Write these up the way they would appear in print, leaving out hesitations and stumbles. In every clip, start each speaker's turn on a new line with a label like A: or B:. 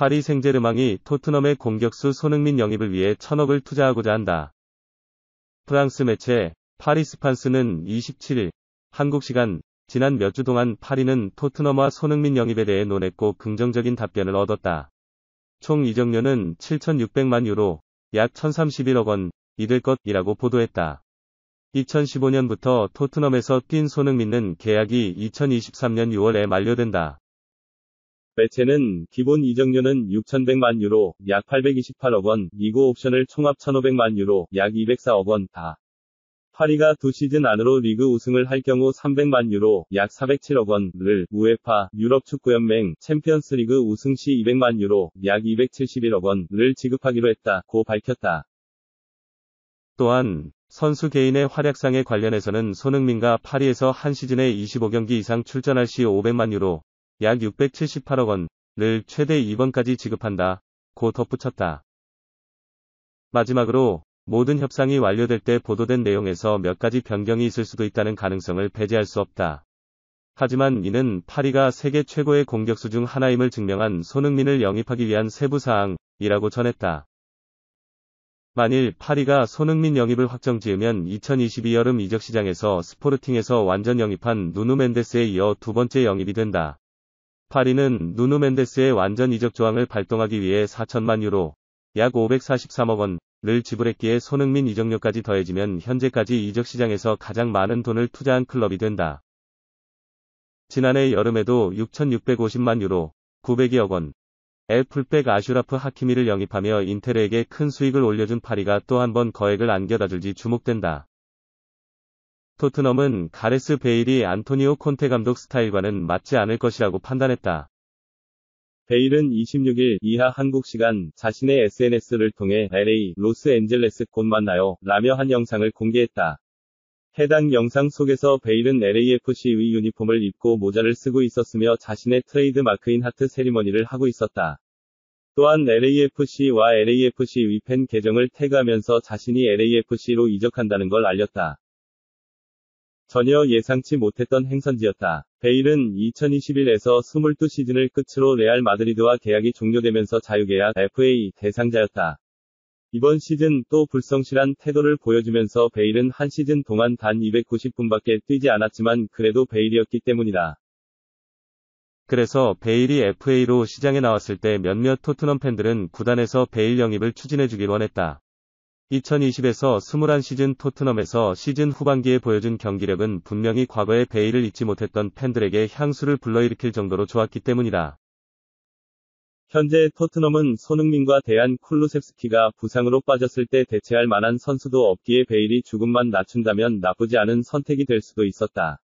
A: 파리 생제르맹이 토트넘의 공격수 손흥민 영입을 위해 1,000억을 투자하고자 한다. 프랑스 매체 파리스판스는 27일 한국 시간 지난 몇 주 동안 파리는 토트넘과 손흥민 영입에 대해 논했고 긍정적인 답변을 얻었다. 총 이적료는 7,600만 유로, 약 1,031억 원이 될 것이라고 보도했다. 2015년부터 토트넘에서 뛴 손흥민은 계약이 2023년 6월에 만료된다. 매체는 기본 이적료는 6,100만 유로, 약 828억 원이고 옵션을 총합 1,500만 유로, 약 204억 원다. 파리가 두 시즌 안으로 리그 우승을 할 경우 300만 유로, 약 407억 원을, 우에파, 유럽축구연맹, 챔피언스리그 우승 시 200만 유로, 약 271억 원을 지급하기로 했다고 밝혔다. 또한 선수 개인의 활약상에 관련해서는 손흥민과 파리에서 한 시즌에 25경기 이상 출전할 시 500만 유로, 약 678억 원을 최대 2번까지 지급한다고 덧붙였다. 마지막으로 모든 협상이 완료될 때 보도된 내용에서 몇 가지 변경이 있을 수도 있다는 가능성을 배제할 수 없다. 하지만 이는 파리가 세계 최고의 공격수 중 하나임을 증명한 손흥민을 영입하기 위한 세부 사항이라고 전했다. 만일 파리가 손흥민 영입을 확정지으면 2022 여름 이적 시장에서 스포르팅에서 완전 영입한 누누 멘데스에 이어 두 번째 영입이 된다. 파리는 누누 멘데스의 완전 이적 조항을 발동하기 위해 4천만 유로, 약 543억 원을 지불했기에 손흥민 이적료까지 더해지면 현재까지 이적 시장에서 가장 많은 돈을 투자한 클럽이 된다. 지난해 여름에도 6,650만 유로, 902억 원의 풀백 아슈라프 하키미를 영입하며 인테르에게 큰 수익을 올려준 파리가 또 한 번 거액을 안겨다 줄지 주목된다. 토트넘은 가레스 베일이 안토니오 콘테 감독 스타일과는 맞지 않을 것이라고 판단했다. 베일은 26일 이하 한국 시간 자신의 SNS를 통해 LA, 로스앤젤레스 곧 만나요 라며 한 영상을 공개했다. 해당 영상 속에서 베일은 LAFC의 유니폼을 입고 모자를 쓰고 있었으며 자신의 트레이드 마크인 하트 세리머니를 하고 있었다. 또한 LAFC와 LAFC의 팬 계정을 태그하면서 자신이 LAFC로 이적한다는 걸 알렸다. 전혀 예상치 못했던 행선지였다. 베일은 2021에서 22시즌을 끝으로 레알 마드리드와 계약이 종료되면서 자유계약 FA 대상자였다. 이번 시즌 또 불성실한 태도를 보여주면서 베일은 한 시즌 동안 단 290분밖에 뛰지 않았지만 그래도 베일이었기 때문이다. 그래서 베일이 FA로 시장에 나왔을 때 몇몇 토트넘 팬들은 구단에서 베일 영입을 추진해주길 원했다. 2020에서 21시즌 토트넘에서 시즌 후반기에 보여준 경기력은 분명히 과거의 베일을 잊지 못했던 팬들에게 향수를 불러일으킬 정도로 좋았기 때문이다. 현재 토트넘은 손흥민과 데얀 쿨루셉스키가 부상으로 빠졌을 때 대체할 만한 선수도 없기에 베일이 조금만 낮춘다면 나쁘지 않은 선택이 될 수도 있었다.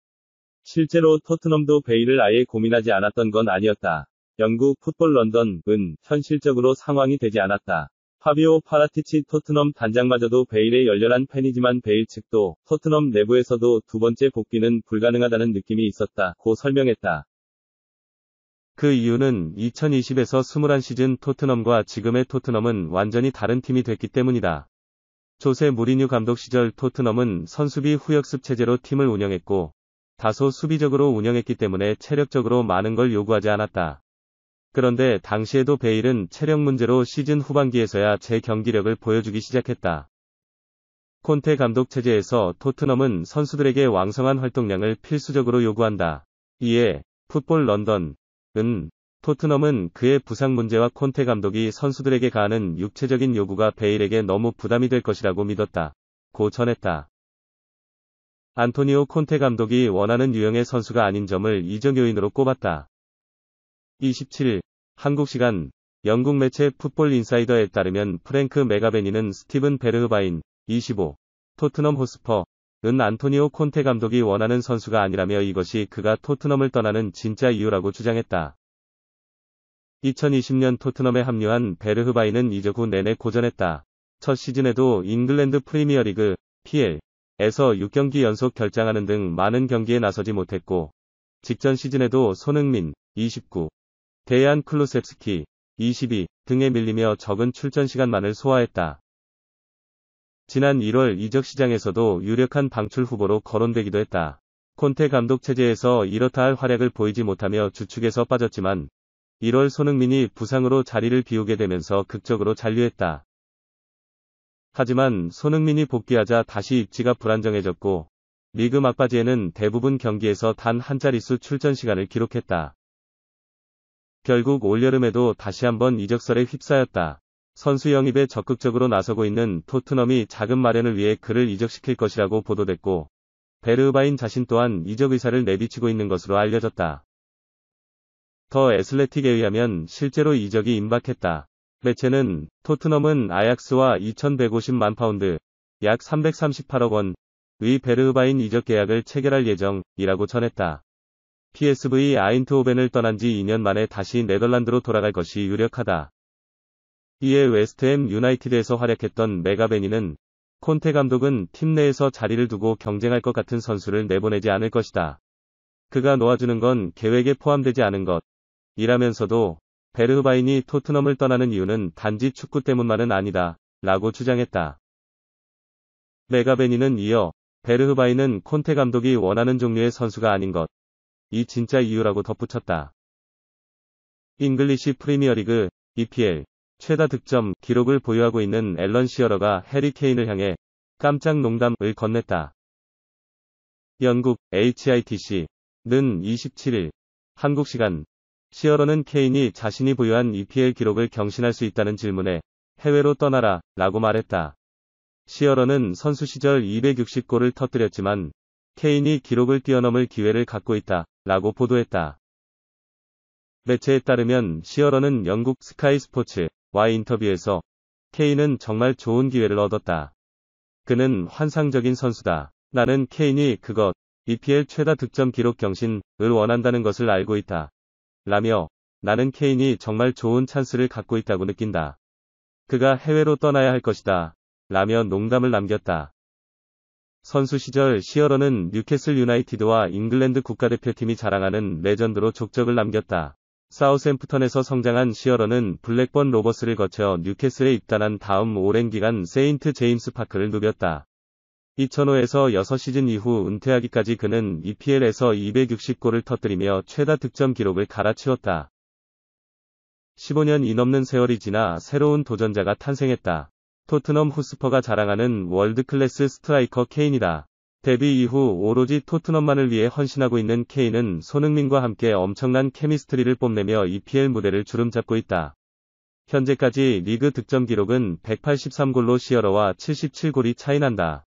A: 실제로 토트넘도 베일을 아예 고민하지 않았던 건 아니었다. 영국 풋볼 런던은 현실적으로 상황이 되지 않았다. 파비오 파라티치 토트넘 단장마저도 베일의 열렬한 팬이지만 베일 측도 토트넘 내부에서도 두 번째 복귀는 불가능하다는 느낌이 있었다고 설명했다. 그 이유는 2020에서 21시즌 토트넘과 지금의 토트넘은 완전히 다른 팀이 됐기 때문이다. 조세 무리뉴 감독 시절 토트넘은 선수비 후역습 체제로 팀을 운영했고 다소 수비적으로 운영했기 때문에 체력적으로 많은 걸 요구하지 않았다. 그런데 당시에도 베일은 체력 문제로 시즌 후반기에서야 제 경기력을 보여주기 시작했다. 콘테 감독 체제에서 토트넘은 선수들에게 왕성한 활동량을 필수적으로 요구한다. 이에 풋볼 런던은 토트넘은 그의 부상 문제와 콘테 감독이 선수들에게 가하는 육체적인 요구가 베일에게 너무 부담이 될 것이라고 믿었다고 전했다. 안토니오 콘테 감독이 원하는 유형의 선수가 아닌 점을 이적 요인으로 꼽았다. 27일 한국 시간 영국 매체 풋볼 인사이더에 따르면 프랭크 메가베니는 스티븐 베르흐바인 25 토트넘 호스퍼는 안토니오 콘테 감독이 원하는 선수가 아니라며 이것이 그가 토트넘을 떠나는 진짜 이유라고 주장했다. 2020년 토트넘에 합류한 베르흐바인은 이적 후 내내 고전했다. 첫 시즌에도 잉글랜드 프리미어리그 PL에서 6경기 연속 결장하는 등 많은 경기에 나서지 못했고 직전 시즌에도 손흥민 29 데얀 클루셉스키 22 등에 밀리며 적은 출전 시간만을 소화했다. 지난 1월 이적 시장에서도 유력한 방출 후보로 거론되기도 했다. 콘테 감독 체제에서 이렇다 할 활약을 보이지 못하며 주축에서 빠졌지만 1월 손흥민이 부상으로 자리를 비우게 되면서 극적으로 잔류했다. 하지만 손흥민이 복귀하자 다시 입지가 불안정해졌고 리그 막바지에는 대부분 경기에서 단 한 자릿수 출전 시간을 기록했다. 결국 올여름에도 다시 한번 이적설에 휩싸였다. 선수 영입에 적극적으로 나서고 있는 토트넘이 자금 마련을 위해 그를 이적시킬 것이라고 보도됐고 베르흐바인 자신 또한 이적 의사를 내비치고 있는 것으로 알려졌다. 더 애슬레틱에 의하면 실제로 이적이 임박했다. 매체는 토트넘은 아약스와 2,150만 파운드, 약 338억 원의 베르흐바인 이적 계약을 체결할 예정이라고 전했다. PSV 아인트호벤을 떠난 지 2년 만에 다시 네덜란드로 돌아갈 것이 유력하다. 이에 웨스트햄 유나이티드에서 활약했던 메가베니는 콘테 감독은 팀 내에서 자리를 두고 경쟁할 것 같은 선수를 내보내지 않을 것이다. 그가 놓아주는 건 계획에 포함되지 않은 것이라면서도 베르흐바인이 토트넘을 떠나는 이유는 단지 축구 때문만은 아니다 라고 주장했다. 메가베니는 이어 베르흐바인은 콘테 감독이 원하는 종류의 선수가 아닌 것이 진짜 이유라고 덧붙였다. 잉글리시 프리미어리그 EPL 최다 득점 기록을 보유하고 있는 앨런 시어러가 해리 케인을 향해 깜짝 농담을 건넸다. 영국 HITC는 27일 한국 시간 시어러는 케인이 자신이 보유한 EPL 기록을 경신할 수 있다는 질문에 해외로 떠나라 라고 말했다. 시어러는 선수 시절 260골을 터뜨렸지만 케인이 기록을 뛰어넘을 기회를 갖고 있다 라고 보도했다. 매체에 따르면 시어러는 영국 스카이 스포츠와 인터뷰에서 케인은 정말 좋은 기회를 얻었다. 그는 환상적인 선수다. 나는 케인이 EPL 최다 득점 기록 경신을 원한다는 것을 알고 있다. 라며 나는 케인이 정말 좋은 찬스를 갖고 있다고 느낀다. 그가 해외로 떠나야 할 것이다. 라며 농담을 남겼다. 선수 시절 시어러는 뉴캐슬 유나이티드와 잉글랜드 국가대표팀이 자랑하는 레전드로 족적을 남겼다. 사우샘프턴에서 성장한 시어러는 블랙번 로버스를 거쳐 뉴캐슬에 입단한 다음 오랜 기간 세인트 제임스 파크를 누볐다. 2005에서 6시즌 이후 은퇴하기까지 그는 EPL에서 260골을 터뜨리며 최다 득점 기록을 갈아치웠다. 15년이 넘는 세월이 지나 새로운 도전자가 탄생했다. 토트넘 호스퍼가 자랑하는 월드클래스 스트라이커 케인이다. 데뷔 이후 오로지 토트넘만을 위해 헌신하고 있는 케인은 손흥민과 함께 엄청난 케미스트리를 뽐내며 EPL 무대를 주름잡고 있다. 현재까지 리그 득점 기록은 183골로 시어러와 77골이 차이난다.